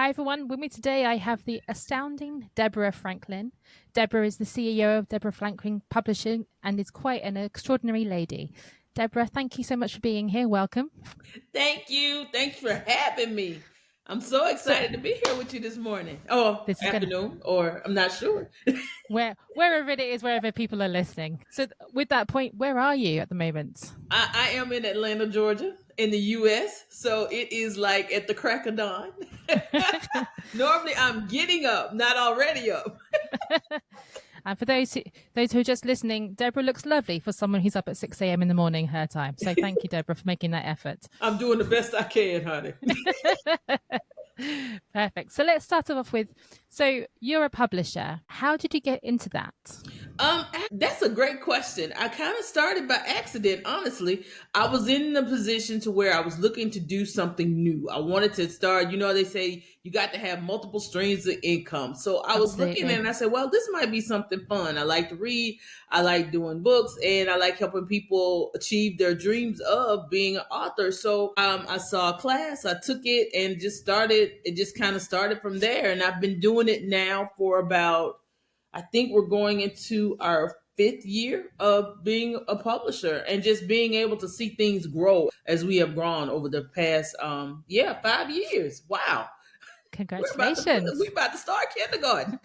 Hi everyone, with me today I have the astounding Deborah Franklin. Deborah is the CEO of Deborah Franklin Publishing and is quite an extraordinary lady. Deborah, thank you so much for being here. Welcome. Thank you. Thanks for having me. I'm so So excited to be here with you this morning. Oh, this is gonna afternoon, or I'm not sure. wherever it is, wherever people are listening. So with that point, where are you at the moment? I am in Atlanta, Georgia, in the U.S., so it is like at the crack of dawn. Normally, I'm getting up, not already up. And for those who are just listening, Deborah looks lovely for someone who's up at 6 a.m. in the morning her time. So thank you, Deborah, for making that effort. I'm doing the best I can, honey. Perfect. So let's start off with, so you're a publisher. How did you get into that? That's a great question. I kind of started by accident, honestly. I was in a position to where I was looking to do something new. I wanted to start, they say you got to have multiple streams of income. So I was looking Absolutely. and I said, well, this might be something fun. I like to read, I like doing books, and I like helping people achieve their dreams of being an author. So I saw a class, I took it and it just kind of started from there. And I've been doing it now for about, I think we're going into our fifth year of being a publisher and just being able to see things grow as we have grown over the past 5 years. Wow. Congratulations. We're about to start kindergarten.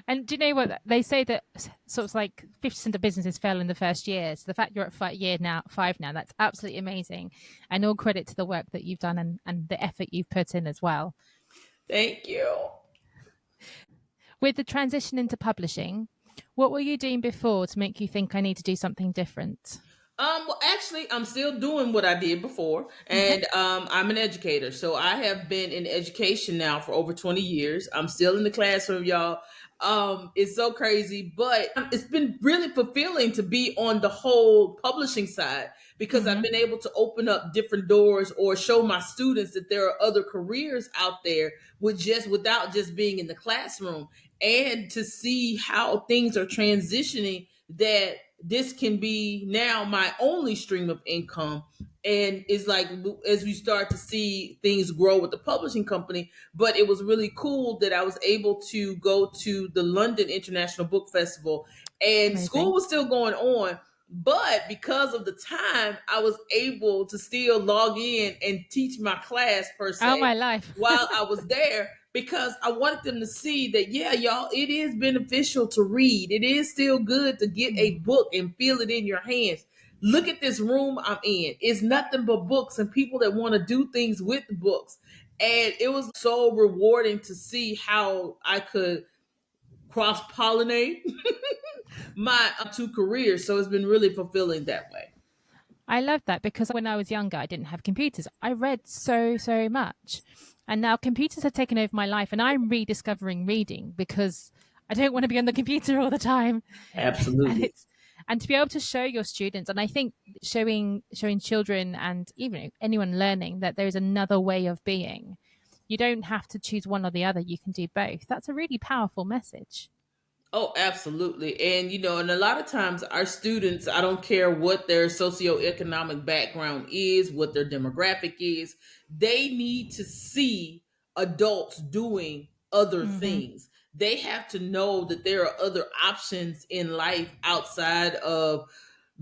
And do you know what they say, that sort of like 50% of businesses fail in the first year. So the fact you're at five now, that's absolutely amazing. And all credit to the work that you've done and the effort you've put in as well. Thank you. With the transition into publishing, what were you doing before to make you think I need to do something different? Well, actually, I'm still doing what I did before, and I'm an educator. So I have been in education now for over 20 years. I'm still in the classroom, y'all. It's so crazy, but it's been really fulfilling to be on the whole publishing side because I've been able to open up different doors or show my students that there are other careers out there without just being in the classroom, and to see how things are transitioning, that this can be now my only stream of income. And it's like, as we start to see things grow with the publishing company. But it was really cool that I was able to go to the London International Book Festival, and Amazing. school was still going on. But because of the time, I was able to still log in and teach my class, per Oh, se, my life. while I was there, because I wanted them to see that, yeah, y'all, it is beneficial to read. It is still good to get a book and feel it in your hands. Look at this room I'm in. It's nothing but books and people that want to do things with the books. And it was so rewarding to see how I could cross pollinate my two careers. So it's been really fulfilling that way. I love that, because when I was younger, I didn't have computers. I read so much. And now computers have taken over my life, and I'm rediscovering reading because I don't want to be on the computer all the time. And Absolutely. and to be able to show your students, and I think showing children and even anyone learning that there is another way of being. You don't have to choose one or the other. You can do both. That's a really powerful message. Oh, absolutely. And a lot of times our students, I don't care what their socioeconomic background is, what their demographic is, they need to see adults doing other things. They have to know that there are other options in life outside of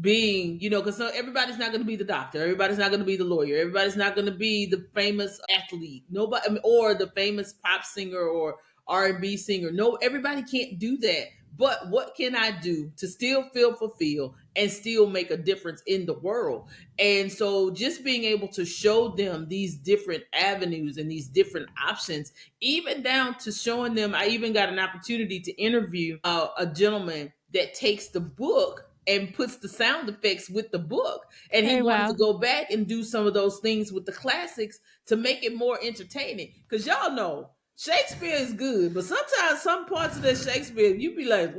being, because everybody's not going to be the doctor, everybody's not going to be the lawyer, everybody's not going to be the famous athlete, nobody, or the famous pop singer or R&B singer. No, everybody can't do that. But what can I do to still feel fulfilled and still make a difference in the world? And so just being able to show them these different avenues and these different options, even down to showing them, I even got an opportunity to interview a gentleman that takes the book and puts the sound effects with the book. And he Oh, wanted to wow. go back and do some of those things with the classics to make it more entertaining. Because y'all know Shakespeare is good, but sometimes some parts of that Shakespeare, you be like,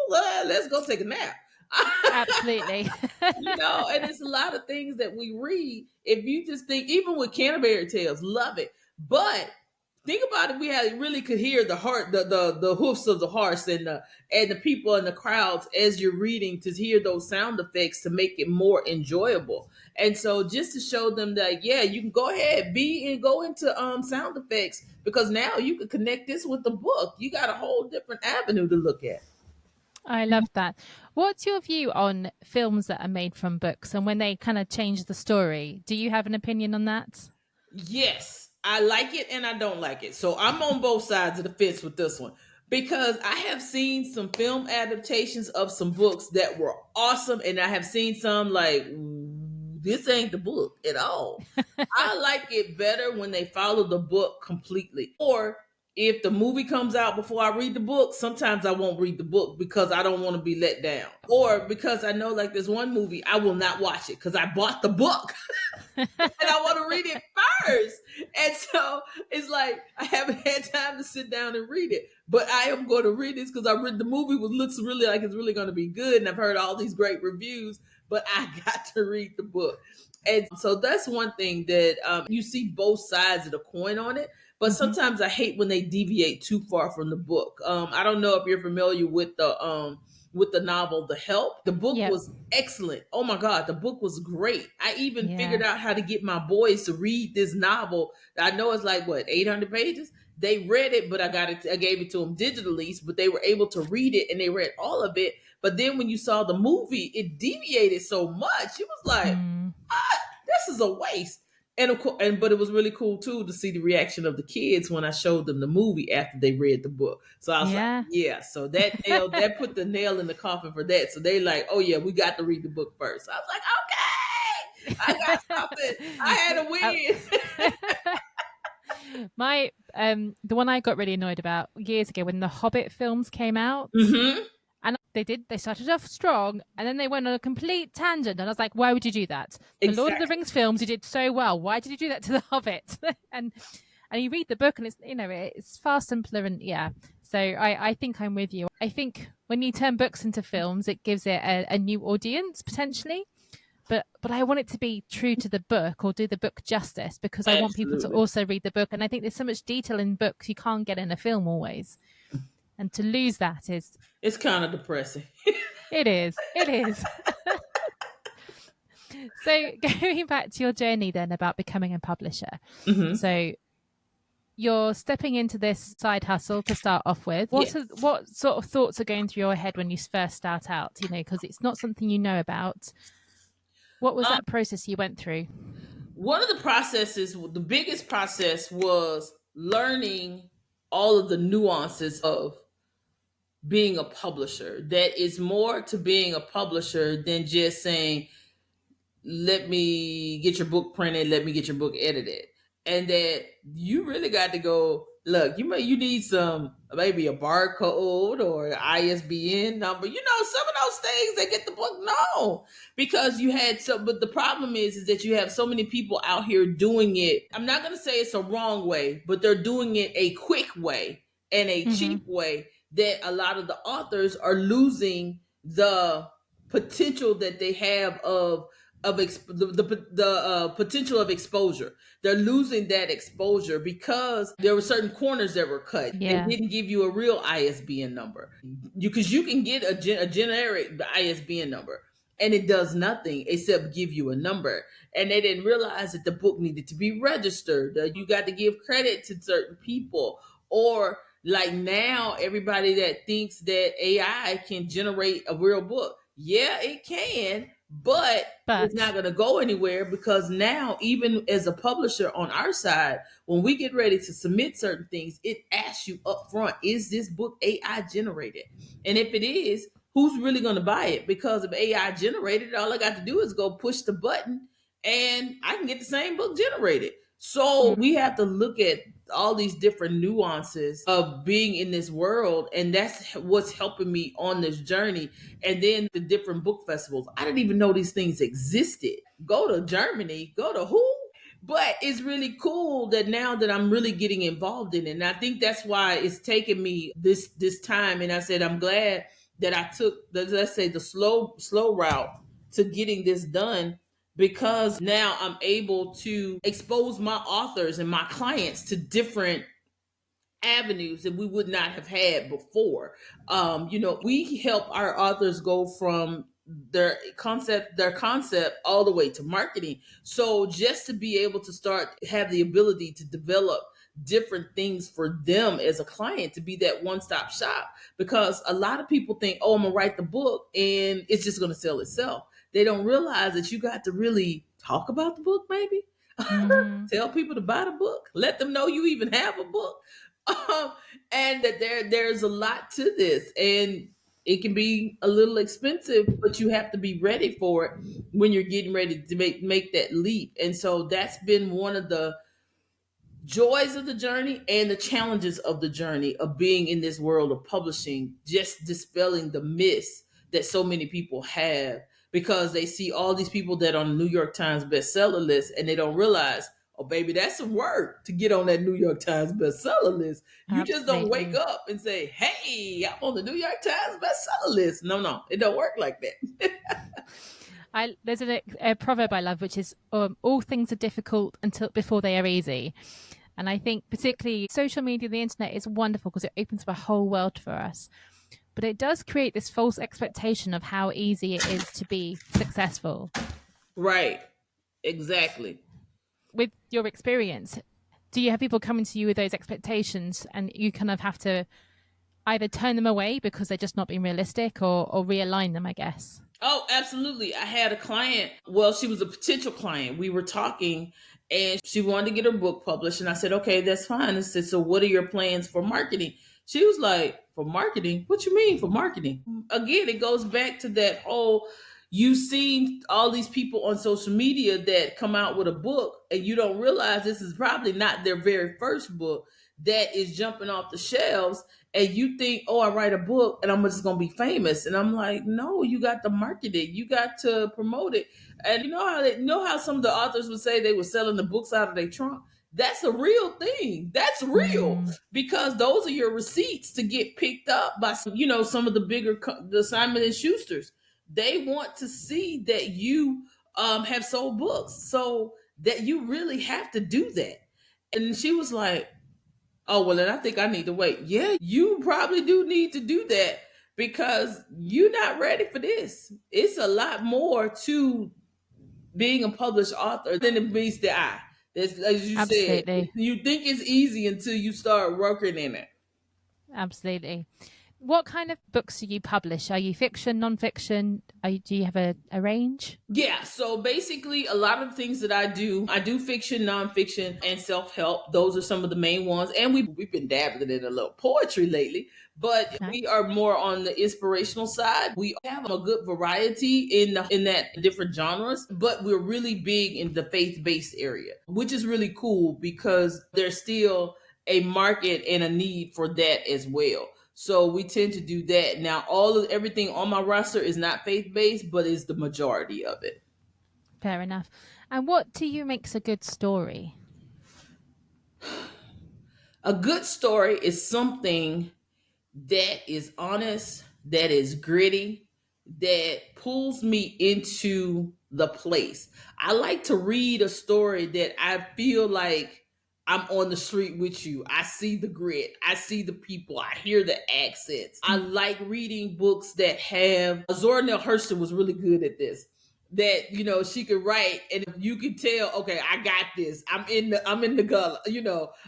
let's go take a nap. Absolutely. And it's a lot of things that we read. If you just think, even with Canterbury Tales, love it. But Think about it. We had really could hear the heart, the hoofs of the horse, and the people in the crowds as you're reading, to hear those sound effects to make it more enjoyable. And so just to show them that, yeah, you can go ahead, be and go into sound effects, because now you can connect this with the book. You got a whole different avenue to look at. I love that. What's your view on films that are made from books and when they kind of change the story? Do you have an opinion on that? Yes, I like it and I don't like it. So I'm on both sides of the fence with this one, because I have seen some film adaptations of some books that were awesome, and I have seen some like, this ain't the book at all. I like it better when they follow the book completely. Or if the movie comes out before I read the book, sometimes I won't read the book because I don't want to be let down. Or because I know, like, there's one movie, I will not watch it because I bought the book and I want to read it first. And so it's like I haven't had time to sit down and read it. But I am going to read this because I read the movie, which looks really like it's really going to be good. And I've heard all these great reviews, but I got to read the book. And so that's one thing that you see both sides of the coin on it. But sometimes I hate when they deviate too far from the book. I don't know if you're familiar with the novel The Help. The book Yep. was excellent. Oh my God, the book was great. I even Yeah. figured out how to get my boys to read this novel. I know it's like, what, 800 pages? They read it, but I gave it to them digitally, but they were able to read it and they read all of it. But then when you saw the movie, it deviated so much. It was like, Mm. this is a waste. And of course, but it was really cool too to see the reaction of the kids when I showed them the movie after they read the book. So I was like, Yeah. yeah. So that put the nail in the coffin for that. So they like, oh yeah, we got to read the book first. So I was like, okay, I got something. I had a win. My the one I got really annoyed about years ago when the Hobbit films came out. Mm-hmm. And they started off strong and then they went on a complete tangent. And I was like, why would you do that? The Lord of the Exactly. Rings films, you did so well. Why did you do that to the Hobbit? and you read the book and it's, it's far simpler. And yeah, so I think I'm with you. I think when you turn books into films, it gives it a new audience potentially. But I want it to be true to the book or do the book justice, because I want people to Absolutely. also read the book. And I think there's so much detail in books you can't get in a film always. And to lose that is, It's kind of depressing. it is. So going back to your journey then about becoming a publisher. Mm-hmm. So you're stepping into this side hustle to start off with. Yes. What sort of thoughts are going through your head when you first start out, because it's not something you know about. What was that process you went through? One of the processes, the biggest process, was learning all of the nuances of being a publisher. That is more to being a publisher than just saying, let me get your book printed, let me get your book edited. And that you really got to go, look, you need some, maybe a barcode or an ISBN number, some of those things that get the book. No, because you had but the problem is that you have so many people out here doing it. I'm not going to say it's a wrong way, but they're doing it a quick way and a cheap way, that a lot of the authors are losing the potential that they have the potential of exposure. They're losing that exposure because there were certain corners that were cut. Yeah. They didn't give you a real ISBN number, because you can get a generic ISBN number and it does nothing except give you a number. And they didn't realize that the book needed to be registered. You got to give credit to certain people. Or like now, everybody that thinks that AI can generate a real book, yeah, it can, but it's not going to go anywhere, because now, even as a publisher on our side, when we get ready to submit certain things, it asks you up front, is this book AI generated? And if it is, who's really going to buy it? Because if AI generated, all I got to do is go push the button and I can get the same book generated. So we have to look at all these different nuances of being in this world, and that's what's helping me on this journey. And then the different book festivals, I didn't even know these things existed. Go to Germany, go to who? But it's really cool that now that I'm really getting involved in it. And I think that's why it's taken me this time. And I said, I'm glad that I took let's say the slow route to getting this done, because now I'm able to expose my authors and my clients to different avenues that we would not have had before. We help our authors go from their concept all the way to marketing. So just to be able to start have the ability to develop different things for them as a client, to be that one-stop shop, because a lot of people think, oh, I'm gonna write the book and it's just gonna sell itself. They don't realize that you got to really talk about the book, maybe Mm-hmm. tell people to buy the book, let them know you even have a book, um, and that there's a lot to this, and it can be a little expensive, but you have to be ready for it when you're getting ready to make that leap. And so that's been one of the joys of the journey and the challenges of the journey of being in this world of publishing, just dispelling the myths that so many people have, because they see all these people that are on the New York Times bestseller list and they don't realize, oh baby, that's some work to get on that New York Times bestseller list. You just don't wake Absolutely. up and say, hey, I'm on the New York Times bestseller list. No, it don't work like that. There's a proverb I love, which is all things are difficult until before they are easy. And I think particularly social media, the internet is wonderful because it opens up a whole world for us. But it does create this false expectation of how easy it is to be successful. Right. Exactly. With your experience, do you have people coming to you with those expectations and you kind of have to either turn them away because they're just not being realistic, or realign them, I guess? Oh, absolutely. I had a client. Well, she was a potential client. We were talking and she wanted to get her book published. And I said, okay, that's fine. I said, so what are your plans for marketing? She was like, for marketing? What you mean for marketing? Again, it goes back to that whole, you've seen all these people on social media that come out with a book and you don't realize this is probably not their very first book that is jumping off the shelves, and you think, oh, I write a book and I'm just gonna be famous. And I'm like, no, you got to market it, you got to promote it. And you know how some of the authors would say they were selling the books out of their trunk. That's a real thing. That's real, Mm, because those are your receipts to get picked up by some of the bigger the Simon and Schusters. They want to see that you have sold books, so that you really have to do that. And she was like, oh, well, then I think I need to wait. Yeah, you probably do need to do that, because you're not ready for this. It's a lot more to being a published author than it meets the eye. As you said, absolutely. you think it's easy until you start working in it. Absolutely. What kind of books do you publish? Are you fiction, non-fiction? Do you have a range? Yeah, so basically, a lot of the things that I do fiction, nonfiction, and self help. Those are some of the main ones. And we've been dabbling in a little poetry lately, but we Nice. are more on the inspirational side. We have a good variety in that different genres, but we're really big in the faith based area, which is really cool because there's still a market and a need for that as well. So we tend to do that. Now, everything on my roster is not faith based, but is the majority of it. Fair enough. And what to you makes a good story? A good story is something that is honest, that is gritty, that pulls me into the place. I like to read a story that I feel like I'm on the street with you. I see the grit. I see the people. I hear the accents. I like reading books that have Zora Neale Hurston was really good at this. That she could write, and you could tell, okay, I got this. I'm in the gully.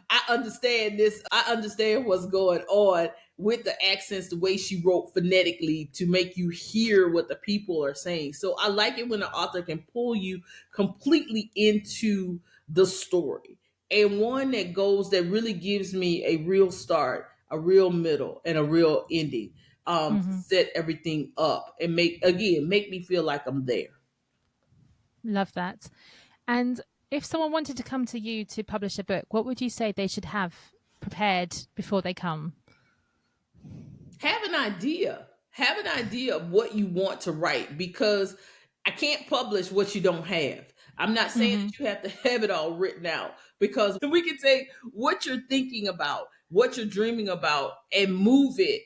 I understand this. I understand what's going on with the accents, the way she wrote phonetically to make you hear what the people are saying. So I like it when the author can pull you completely into the story, and one that really gives me a real start, a real middle, and a real ending. To Mm-hmm. set everything up and make me feel like I'm there. Love that. And if someone wanted to come to you to publish a book, what would you say they should have prepared before they come? Have an idea. Have an idea of what you want to write, because I can't publish what you don't have. I'm not saying Mm-hmm. that you have to have it all written out, because we can take what you're thinking about, what you're dreaming about, and move it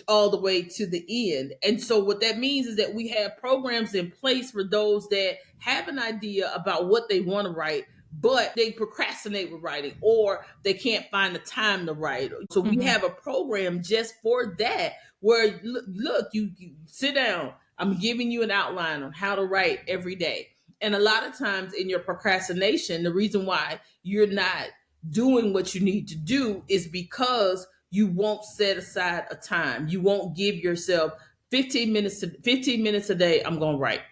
all the way to the end. And so what that means is that we have programs in place for those that have an idea about what they want to write, but they procrastinate with writing, or they can't find the time to write. So we Hmm. have a program just for that, where look, you sit down. I'm giving you an outline on how to write every day. And a lot of times in your procrastination, the reason why you're not doing what you need to do is because you won't set aside a time. You won't give yourself 15 minutes a day. I'm going to write.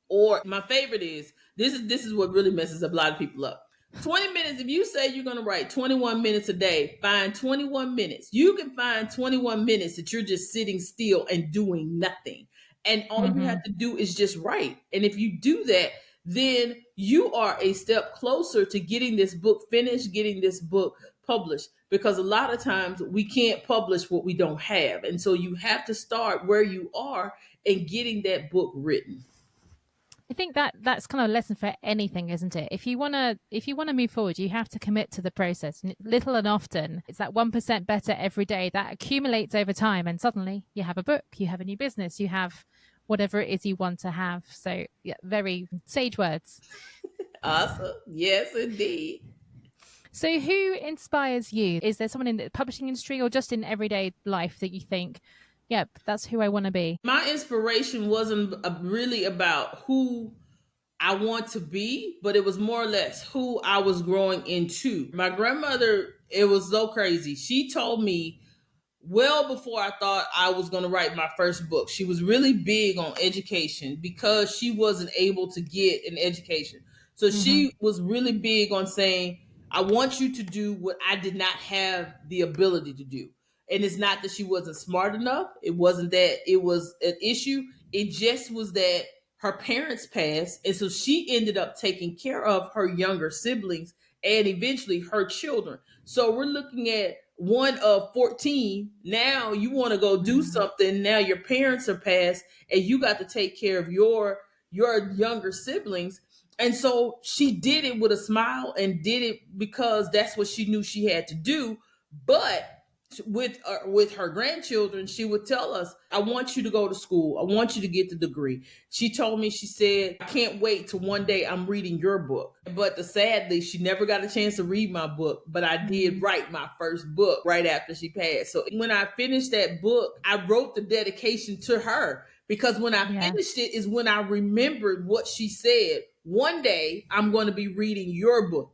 Or my favorite is this is what really messes up a lot of people up. 20 minutes. If you say you're going to write 21 minutes a day, find 21 minutes. You can find 21 minutes that you're just sitting still and doing nothing. And all you Hmm. have to do is just write. And if you do that, then you are a step closer to getting this book finished, getting this book published. Because a lot of times we can't publish what we don't have. And so you have to start where you are and getting that book written. I think that that's kind of a lesson for anything, isn't it? If you want to move forward, you have to commit to the process. Little and often, it's that 1% better every day that accumulates over time, and suddenly you have a book, you have a new business, you have whatever it is you want to have. So, yeah, very sage words. Awesome. Yes, indeed. So, who inspires you? Is there someone in the publishing industry or just in everyday life that you think, yep, that's who I want to be? My inspiration wasn't really about who I want to be, but it was more or less who I was growing into. My grandmother, it was so crazy. She told me well before I thought I was going to write my first book. She was really big on education because she wasn't able to get an education. So Hmm. she was really big on saying, I want you to do what I did not have the ability to do. And it's not that she wasn't smart enough. It wasn't that it was an issue. It just was that her parents passed. And so she ended up taking care of her younger siblings and eventually her children. So we're looking at one of 14. Now you want to go do Mm. something. Now your parents are passed and you got to take care of your younger siblings. And so she did it with a smile and did it because that's what she knew she had to do. But with her grandchildren, she would tell us, I want you to go to school. I want you to get the degree. She told me, she said, I can't wait till one day I'm reading your book. But sadly, she never got a chance to read my book. But I did Mm. write my first book right after she passed. So when I finished that book, I wrote the dedication to her, because when I Yeah. finished it is when I remembered what she said. One day I'm going to be reading your book.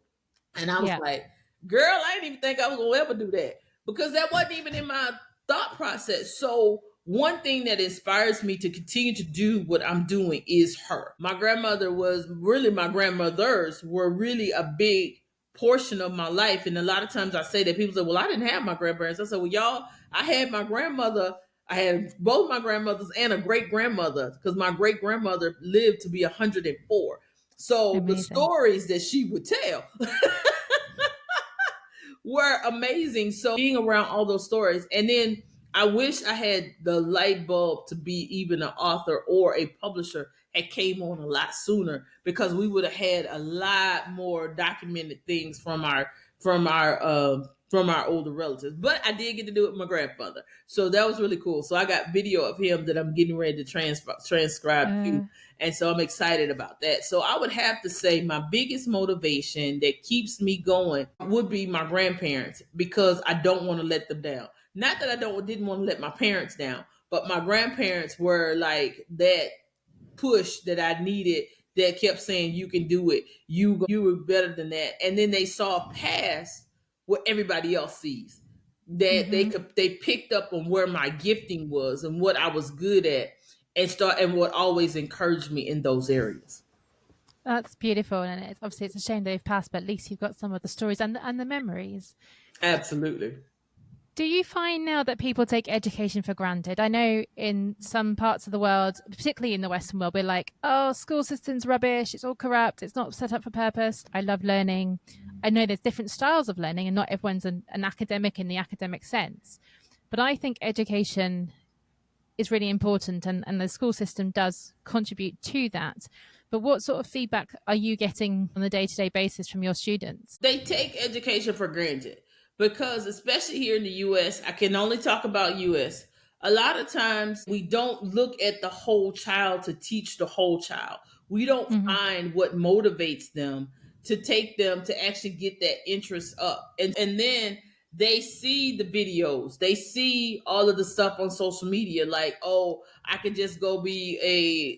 And I was Yeah. like, girl, I didn't even think I was going to ever do that, because that wasn't even in my thought process. So, one thing that inspires me to continue to do what I'm doing is her. My grandmother was really, my grandmothers were really a big portion of my life. And a lot of times I say that people say, well, I didn't have my grandparents. I said, well, y'all, I had my grandmother. I had both my grandmothers and a great grandmother, because my great grandmother lived to be 104. So the Amazing. stories that she would tell were amazing. So being around all those stories, and then I wish I had the light bulb to be even an author or a publisher had came on a lot sooner, because we would have had a lot more documented things from our older relatives. But I did get to do it with my grandfather, so that was really cool. So I got video of him that I'm getting ready to transcribe too, Uh, and so I'm excited about that. So I would have to say my biggest motivation that keeps me going would be my grandparents, because I don't want to let them down. Not that I didn't want to let my parents down, but my grandparents were like that push that I needed, that kept saying, you can do it. You were better than that. And then they saw past what everybody else sees. That mhm. they picked up on where my gifting was and what I was good at, and what always encouraged me in those areas. That's beautiful, and obviously it's a shame they've passed, but at least you've got some of the stories and the memories. Absolutely. Do you find now that people take education for granted? I know in some parts of the world, particularly in the Western world, we're like, oh, school system's rubbish, it's all corrupt, it's not set up for purpose. I love learning. I know there's different styles of learning, and not everyone's an academic in the academic sense. But I think education is really important, and the school system does contribute to that. But what sort of feedback are you getting on a day-to-day basis from your students? They take education for granted, because especially here in the US, I can only talk about US. A lot of times we don't look at the whole child to teach the whole child. We don't Hmm. find what motivates them to take them to actually get that interest up. And then they see the videos, they see all of the stuff on social media, like, oh, I could just go be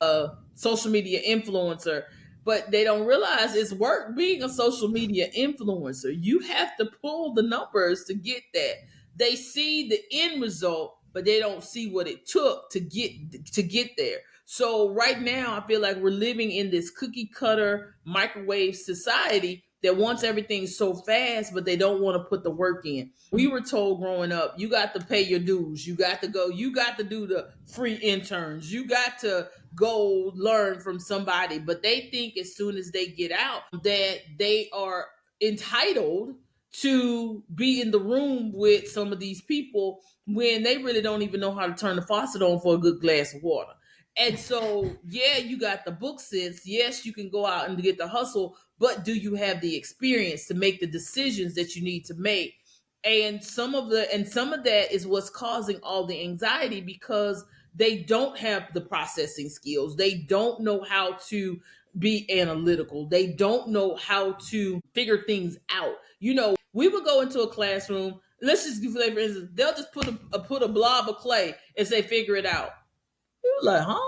a social media influencer. But they don't realize it's work being a social media influencer. You have to pull the numbers to get that. They see the end result, but they don't see what it took to get there. So right now, I feel like we're living in this cookie cutter microwave society that wants everything so fast, but they don't want to put the work in. We were told growing up, you got to pay your dues. You got to go. You got to do the free interns. You got to go learn from somebody. But they think as soon as they get out that they are entitled to be in the room with some of these people when they really don't even know how to turn the faucet on for a good glass of water. And so, yeah, you got the book sense. Yes, you can go out and get the hustle, but do you have the experience to make the decisions that you need to make? And some of that is what's causing all the anxiety, because they don't have the processing skills. They don't know how to be analytical. They don't know how to figure things out. We would go into a classroom. Let's just give, for instance, they'll just put a blob of clay and say, figure it out. You're like, huh?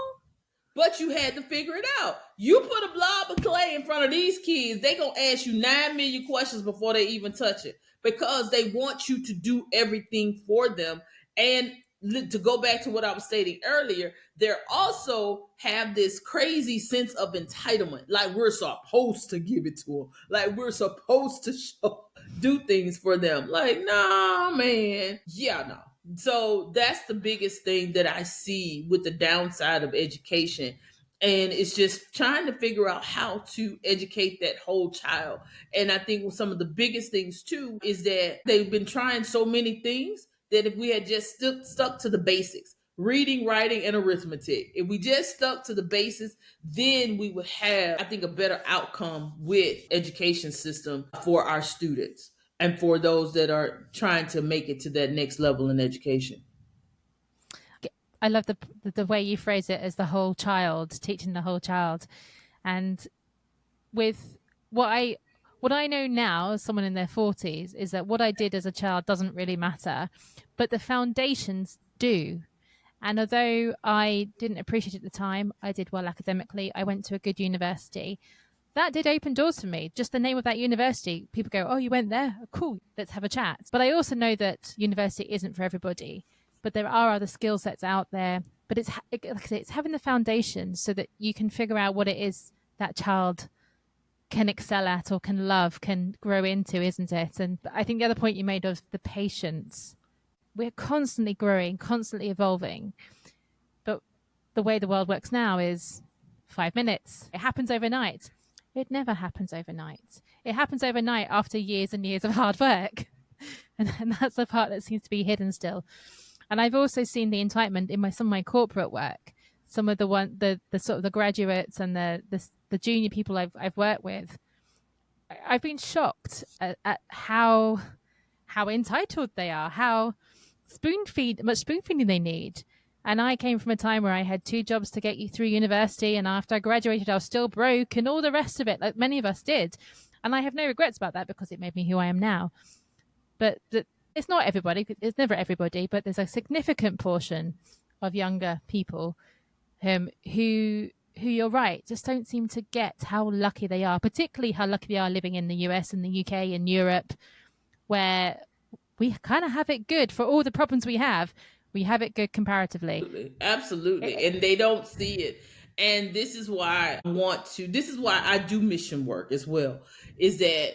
But you had to figure it out. You put a blob of clay in front of these kids, they gonna ask you 9 million questions before they even touch it, because they want you to do everything for them. And to go back to what I was stating earlier, they also have this crazy sense of entitlement, like we're supposed to give it to them, like we're supposed to do things for them. Like, nah, man, yeah, no. So that's the biggest thing that I see with the downside of education. And it's just trying to figure out how to educate that whole child. And I think some of the biggest things too is that they've been trying so many things that if we had just stuck to the basics, reading, writing, and arithmetic, if we just stuck to the basics, then we would have, I think, a better outcome with education system for our students and for those that are trying to make it to that next level in education. I love the way you phrase it as the whole child, teaching the whole child. And with what I know now as someone in their 40s is that what I did as a child doesn't really matter, but the foundations do. And although I didn't appreciate it at the time, I did well academically. I went to a good university. That did open doors for me. Just the name of that university, people go, oh, you went there? Cool, let's have a chat. But I also know that university isn't for everybody, but there are other skill sets out there. But like I say, it's having the foundation so that you can figure out what it is that child can excel at or can love, can grow into, isn't it? And I think the other point you made of the patience. We're constantly growing, constantly evolving. But the way the world works now is 5 minutes. It happens overnight. It never happens overnight. It happens overnight after years and years of hard work. And that's the part that seems to be hidden still. And I've also seen the entitlement in some of my corporate work. Some of the sort of the graduates and the junior people I've worked with. I've been shocked at how entitled they are, how much spoon feeding they need. And I came from a time where I had 2 jobs to get you through university, and after I graduated I was still broke and all the rest of it, like many of us did. And I have no regrets about that because it made me who I am now. But it's not everybody, it's never everybody, but there's a significant portion of younger people who you're right, just don't seem to get how lucky they are, particularly how lucky they are living in the US and the UK and Europe, where we kind of have it good. For all the problems we have it good comparatively. Absolutely. And they don't see it. And this is why I do mission work as well, is that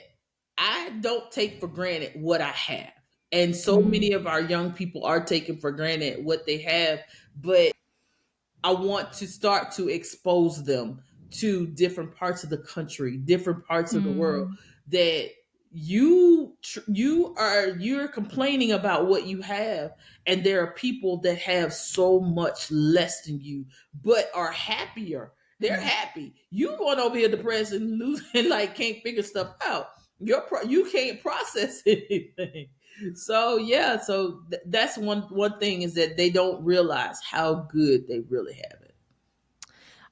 I don't take for granted what I have. And so many of our young people are taking for granted what they have, but I want to start to expose them to different parts of the country, different parts of the world, that you're complaining about what you have, and there are people that have so much less than you but are happier. They're happy. You going over here depressed and losing, like can't figure stuff out. You can't process anything. So yeah, that's one thing, is that they don't realize how good they really have it.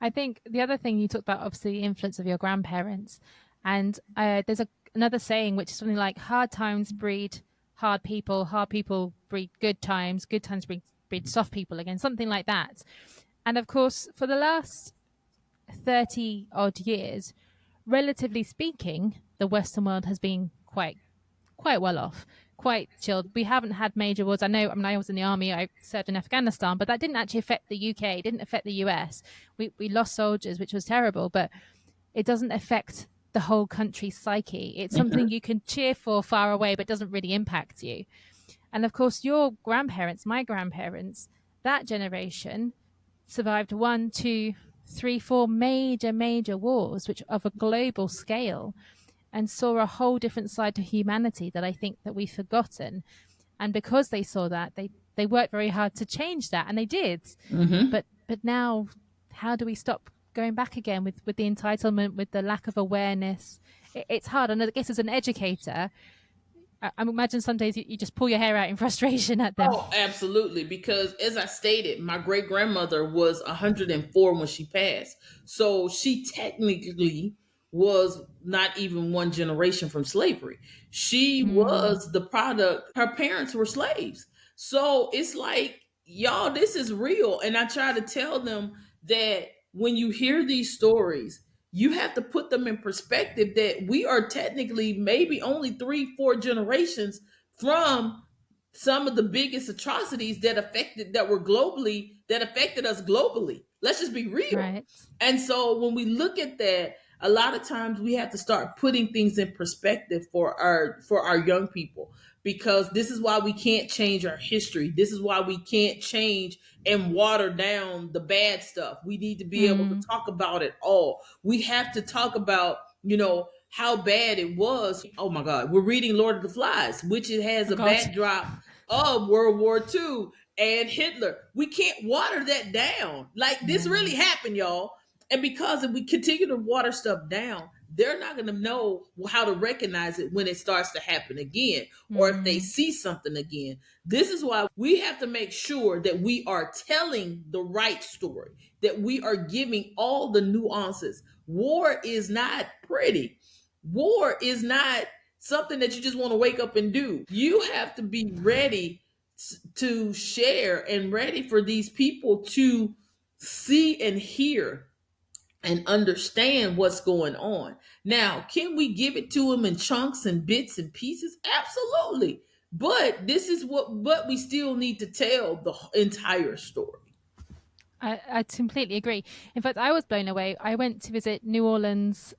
I think the other thing you talked about, obviously, the influence of your grandparents. And there's another saying, which is something like hard times breed hard people breed good times breed soft people again, something like that. And of course, for the last 30 odd years, relatively speaking, the Western world has been quite well off, quite chilled. We haven't had major wars. I mean, I was in the army, I served in Afghanistan, but that didn't actually affect the UK, didn't affect the US. We lost soldiers, which was terrible, but it doesn't affect the whole country's psyche. It's something you can cheer for far away, but doesn't really impact you. And of course, your grandparents, my grandparents, that generation survived one, two, three, four major wars, which of a global scale, and saw a whole different side to humanity that I think that we've forgotten. And because they saw that, they worked very hard to change that, and they did. Mm-hmm. But now, how do we stop going back again with the entitlement, with the lack of awareness? It's hard. And I guess as an educator, I imagine some days you just pull your hair out in frustration at them. Oh, absolutely. Because as I stated, my great grandmother was 104 when she passed. So she technically was not even one generation from slavery. She Mm, was the product, her parents were slaves. So it's like, y'all, this is real. And I try to tell them that when you hear these stories, you have to put them in perspective that we are technically maybe only three, four generations from some of the biggest atrocities that were globally that affected us globally. Let's just be real. right. And so when we look at that, a lot of times we have to start putting things in perspective for our young people, because this is why we can't change our history. This is why we can't change and water down the bad stuff. We need to be able to Mm, talk about it all. We have to talk about, how bad it was. Oh my God, we're reading Lord of the Flies, which it has oh a God. backdrop of World War II and Hitler. We can't water that down. Like, this No. really happened, y'all. And because if we continue to water stuff down, they're not going to know how to recognize it when it starts to happen again, or if they Mm, see something again. This is why we have to make sure that we are telling the right story, that we are giving all the nuances. War is not pretty. War is not something that you just want to wake up and do. You have to be ready to share and ready for these people to see and hear and understand what's going on. Now, can we give it to them in chunks and bits and pieces? Absolutely. But this is but we still need to tell the entire story. I completely agree. In fact, I was blown away. I went to visit New Orleans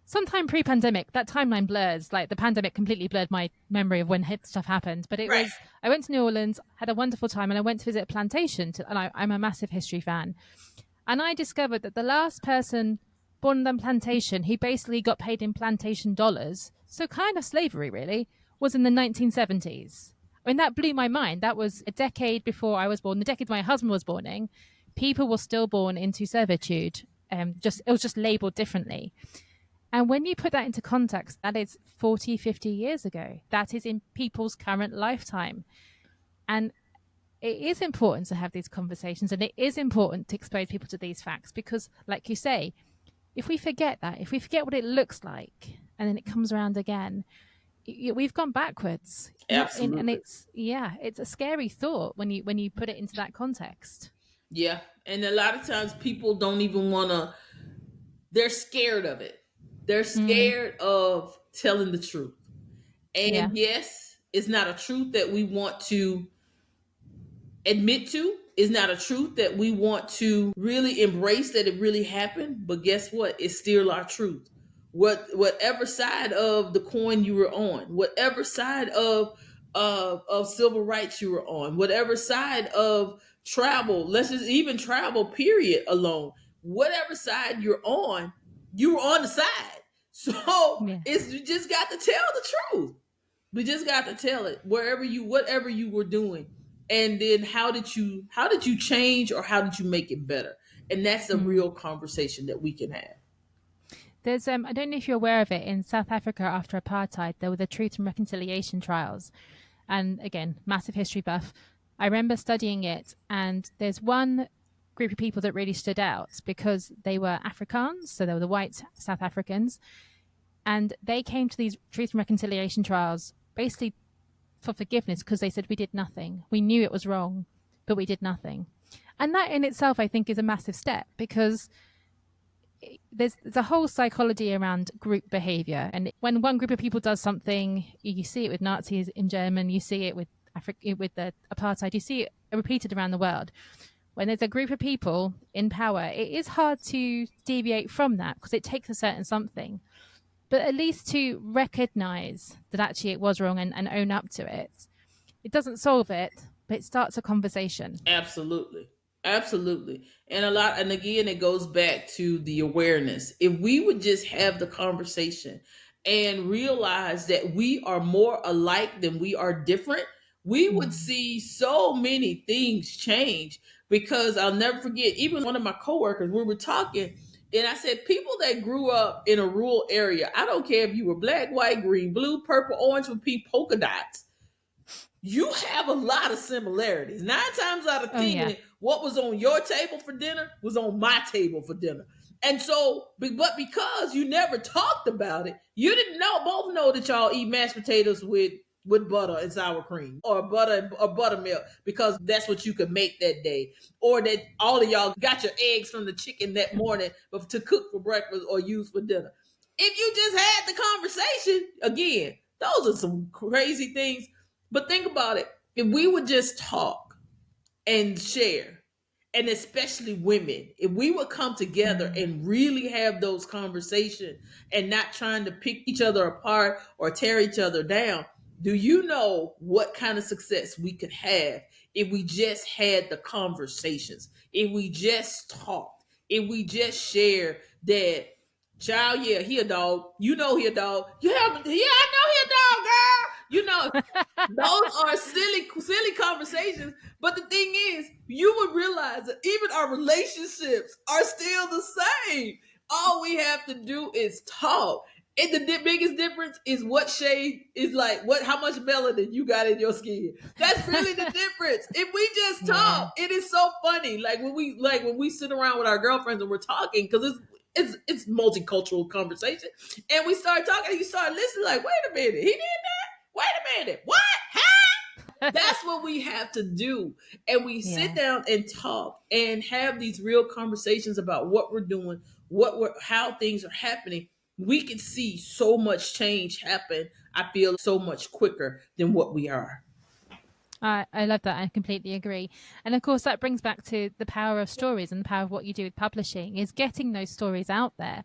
sometime pre-pandemic. That timeline blurs. Like the pandemic completely blurred my memory of when hit stuff happened. But Right. I went to New Orleans, had a wonderful time, and I went to visit a plantation. And I'm a massive history fan. And I discovered that the last person born on the plantation who basically got paid in plantation dollars, so kind of slavery really, was in the 1970s. I mean, that blew my mind. That was a decade before I was born, the decade my husband was born in. People were still born into servitude. It was just labeled differently. And when you put that into context, that is 40, 50 years ago. That is in people's current lifetime. And it is important to have these conversations, and it is important to expose people to these facts because, like you say, if we forget that, if we forget what it looks like, and then it comes around again, we've gone backwards. Not in, and Absolutely. it's a scary thought when you put it into that context. Yeah. And a lot of times people don't even want to, they're scared of it. They're Mm, scared of telling the truth. yeah. And yes, it's not a truth that we want to admit to, is not a truth that we want to really embrace that it really happened. But guess what? It's still our truth. Whatever side of the coin you were on, whatever side of civil rights you were on, whatever side of travel, let's just even travel period alone, whatever side you're on, you were on the side. So Yeah. it's, you just got to tell the truth. We just got to tell it, whatever you were doing. And then how did you change, or how did you make it better? And that's a Mm. real conversation that we can have. There's I don't know if you're aware of it. In South Africa after apartheid, there were the Truth and Reconciliation trials, and again, massive history buff. I remember studying it, and there's one group of people that really stood out because they were Afrikaans, so they were the white South Africans, And they came to these truth and reconciliation trials basically for forgiveness because they said we did nothing. We knew it was wrong, but we did nothing. And that in itself, I think, is a massive step because there's a whole psychology around group behavior. And when one group of people does something, you see it with Nazis in Germany, you see it with with the apartheid, you see it repeated around the world. When there's a group of people in power, it is hard to deviate from that because it takes a certain something. But at least to recognize that actually it was wrong and own up to it. It doesn't solve it, but it starts a conversation. Absolutely. Absolutely. And again, it goes back to the awareness. If we would just have the conversation and realize that we are more alike than we are different, we would Mm. see so many things change. Because I'll never forget, even one of my coworkers, we were talking, and I said, people that grew up in a rural area, I don't care if you were black, white, green, blue, purple, orange with pink polka dots, you have a lot of similarities. 9 times out of Oh, yeah. 10, what was on your table for dinner was on my table for dinner. And so, but because you never talked about it, you didn't both know that y'all eat mashed potatoes with butter and sour cream or butter or buttermilk because that's what you could make that day, or that all of y'all got your eggs from the chicken that morning to cook for breakfast or use for dinner. If you just had the conversation, again, those are some crazy things. But think about it. If we would just talk and share, and especially women, if we would come together Mm. and really have those conversations and not trying to pick each other apart or tear each other down, do you know what kind of success we could have if we just had the conversations, if we just talked, if we just share that, child, yeah, he a dog. You know he a dog. Yeah, I know he a dog, girl. You know, those are silly conversations. But the thing is, you would realize that even our relationships are still the same. All we have to do is talk. And the biggest difference is what shade is like, how much melanin you got in your skin. That's really the difference. If we just Yeah. talk, it is so funny. When we sit around with our girlfriends and we're talking, because it's multicultural conversation, and we start talking, and you start listening, like, wait a minute, he did that. Wait a minute, what? That's what we have to do. And we sit Yeah. down and talk and have these real conversations about what we're doing, how things are happening. We can see so much change happen. I feel so much quicker than what we are. I love that. I completely agree. And of course, that brings back to the power of stories and the power of what you do with publishing is getting those stories out there,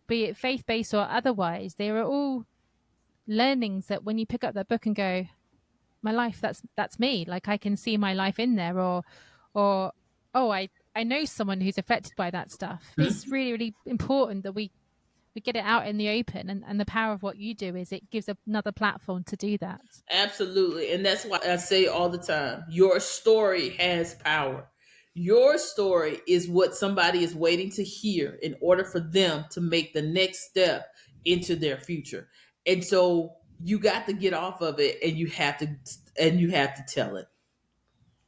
be it faith based or otherwise. They are all learnings that when you pick up that book and go, my life, that's me. Like I can see my life in there, or oh, I know someone who's affected by that stuff. It's really, really important that we get it out in the open. And the power of what you do is it gives another platform to do that. Absolutely. And that's why I say all the time, your story has power. Your story is what somebody is waiting to hear in order for them to make the next step into their future. And so you got to get off of it, and you have to tell it.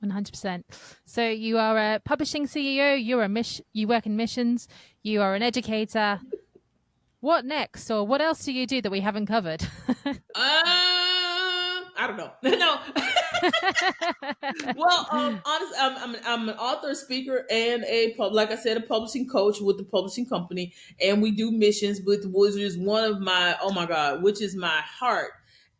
100%. So you are a publishing CEO. You work in missions. You are an educator. What next, or what else do you do that we haven't covered? I don't know. No. Well, honestly, I'm an author, speaker, and like I said, a publishing coach with the publishing company, and we do missions with which is one of my, oh my god, which is my heart,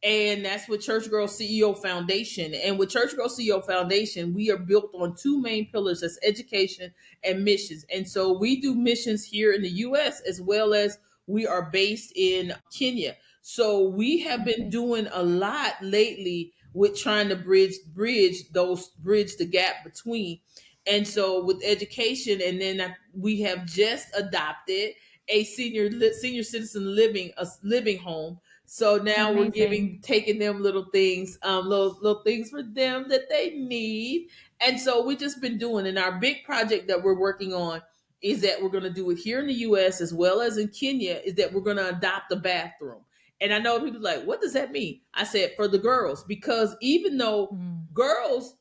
and that's with Church Girl CEO Foundation. And with Church Girl CEO Foundation, we are built on two main pillars: that's education and missions. And so we do missions here in the U.S. as well as we are based in Kenya. So we have been Okay. doing a lot lately with trying to bridge the gap between. And so with education, and then we have just adopted a senior citizen living home. So now we're Amazing. taking them little things, little things for them that they need. And so we just been doing, and our big project that we're working on is that we're going to do it here in the U.S. as well as in Kenya. Is that we're going to adopt a bathroom. And I know people are like, what does that mean? I said, for the girls, because even though Mm. girls,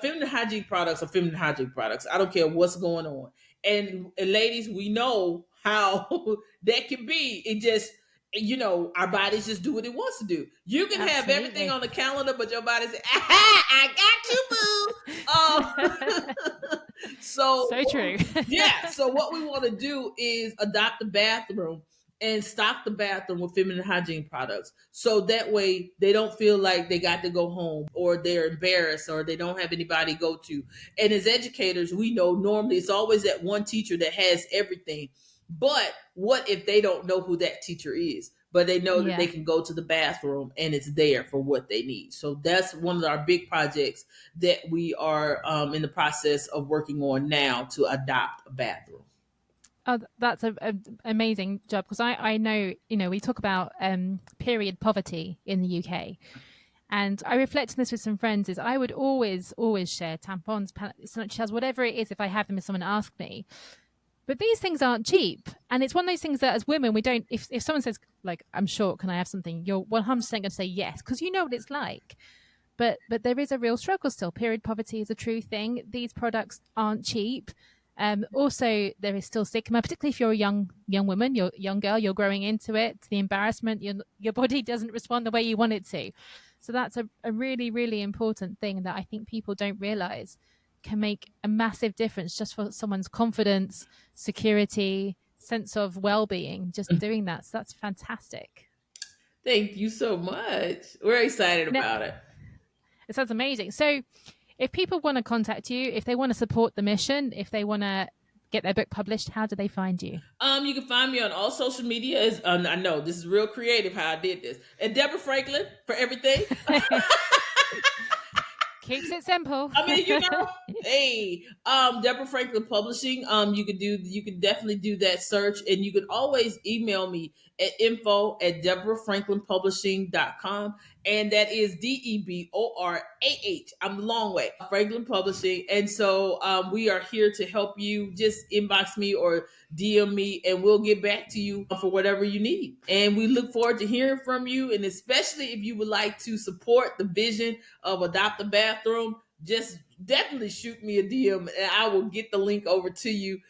feminine hygiene products are feminine hygiene products. I don't care what's going on. And ladies, we know how that can be. our bodies just do what it wants to do. You can have everything Absolutely. on the calendar, but your body says, "Aha, I got you, boo." So So true. yeah, so what we want to do is adopt the bathroom and stock the bathroom with feminine hygiene products. So that way they don't feel like they got to go home or they're embarrassed or they don't have anybody to go to. And as educators, we know normally it's always that one teacher that has everything. But what if they don't know who that teacher is? But they know that they Yeah. can go to the bathroom and it's there for what they need. So that's one of our big projects that we are in the process of working on now to adopt a bathroom. Oh, that's a amazing job, because I know, we talk about period poverty in the UK. And I reflect on this with some friends, is I would always share tampons, shells, whatever it is, if I have them, if someone asks me. But these things aren't cheap. And it's one of those things that as women, we don't, if someone says, like, I'm short, can I have something? You're 100% going to say yes, because you know what it's like. But there is a real struggle still. Period poverty is a true thing. These products aren't cheap. Also, there is still stigma, particularly if you're a young woman, you're a young girl, you're growing into it. The embarrassment, your body doesn't respond the way you want it to. So that's a really, really important thing that I think people don't realize can make a massive difference just for someone's confidence, security, sense of well-being, just doing that. So that's fantastic. Thank you so much. We're excited Now, about it. it sounds amazing. So if people want to contact you, if they want to support the mission, if they want to get their book published, how do they find you? You can find me on all social media. I know this is real creative how I did this. And Deborah Franklin for everything. Keeps it simple. I mean, hey, Deborah Franklin Publishing. You can definitely do that search, and you can always email me at info@deborahfranklinpublishing.com, and that is DEBORAH. I'm the long way, Franklin Publishing, and so we are here to help you. Just inbox me or DM me, and we'll get back to you for whatever you need. And we look forward to hearing from you, and especially if you would like to support the vision of Adopt a Bathroom, just definitely shoot me a DM and I will get the link over to you.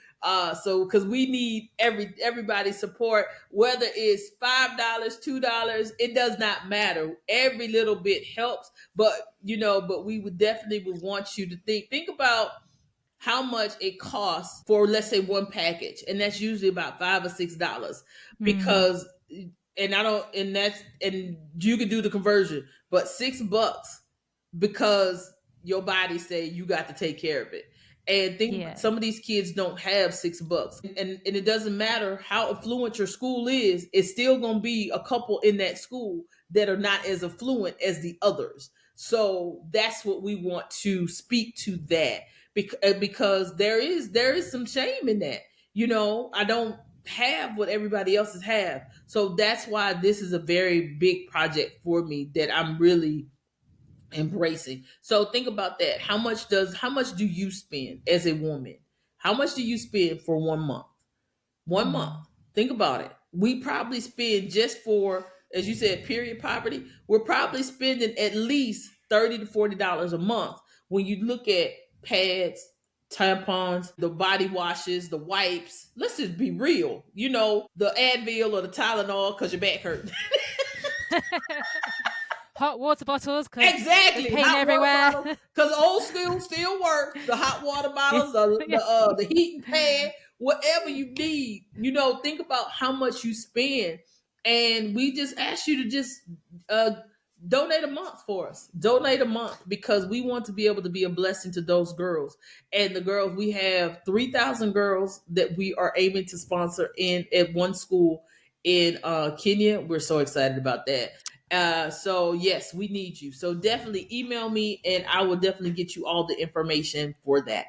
So because we need everybody's support, whether it's $5, $2, it does not matter. Every little bit helps. But we would want you to think about how much it costs for, let's say, one package, and that's usually about $5 or $6, because and I don't and you can do the conversion, but $6 because your body say you got to take care of it. And think Yeah. some of these kids don't have $6, and it doesn't matter how affluent your school is, it's still gonna be a couple in that school that are not as affluent as the others. So that's what we want to speak to, that because there is some shame in that. I don't have what everybody else's have, so that's why this is a very big project for me that I'm really embracing. So think about that. How much do you spend as a woman? How much do you spend for 1 month? 1 month. Think about it. We probably spend, just for, as you said, period poverty, we're probably spending at least $30 to $40 a month when you look at pads, tampons, the body washes, the wipes. Let's just be real. The Advil or the Tylenol because your back hurt. Hot water bottles, because Exactly. pain Hot everywhere. water bottles, because old school still works. The hot water bottles, the heating pad, whatever you need. Think about how much you spend, and we just ask you to just uh, donate a month for us. Donate a month, because we want to be able to be a blessing to those girls. And the girls, we have 3,000 girls that we are aiming to sponsor at one school in Kenya. We're so excited about that. So yes, we need you. So definitely email me, and I will definitely get you all the information for that.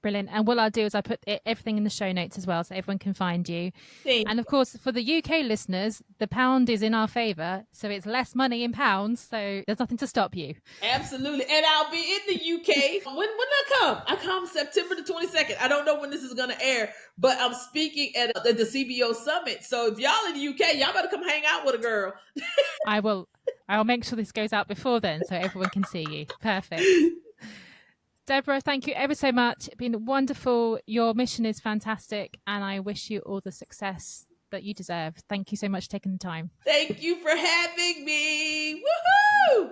Brilliant. And what I'll do is I put everything in the show notes as well, so everyone can find you. Thank And of course, for the UK listeners, the pound is in our favour, so it's less money in pounds, so there's nothing to stop you. Absolutely. And I'll be in the UK. When I come? I come September the 22nd. I don't know when this is going to air, but I'm speaking at the CBO Summit. So if y'all in the UK, y'all better come hang out with a girl. I'll make sure this goes out before then so everyone can see you. Perfect. Deborah, thank you ever so much. It's been wonderful. Your mission is fantastic, and I wish you all the success that you deserve. Thank you so much for taking the time. Thank you for having me. Woohoo!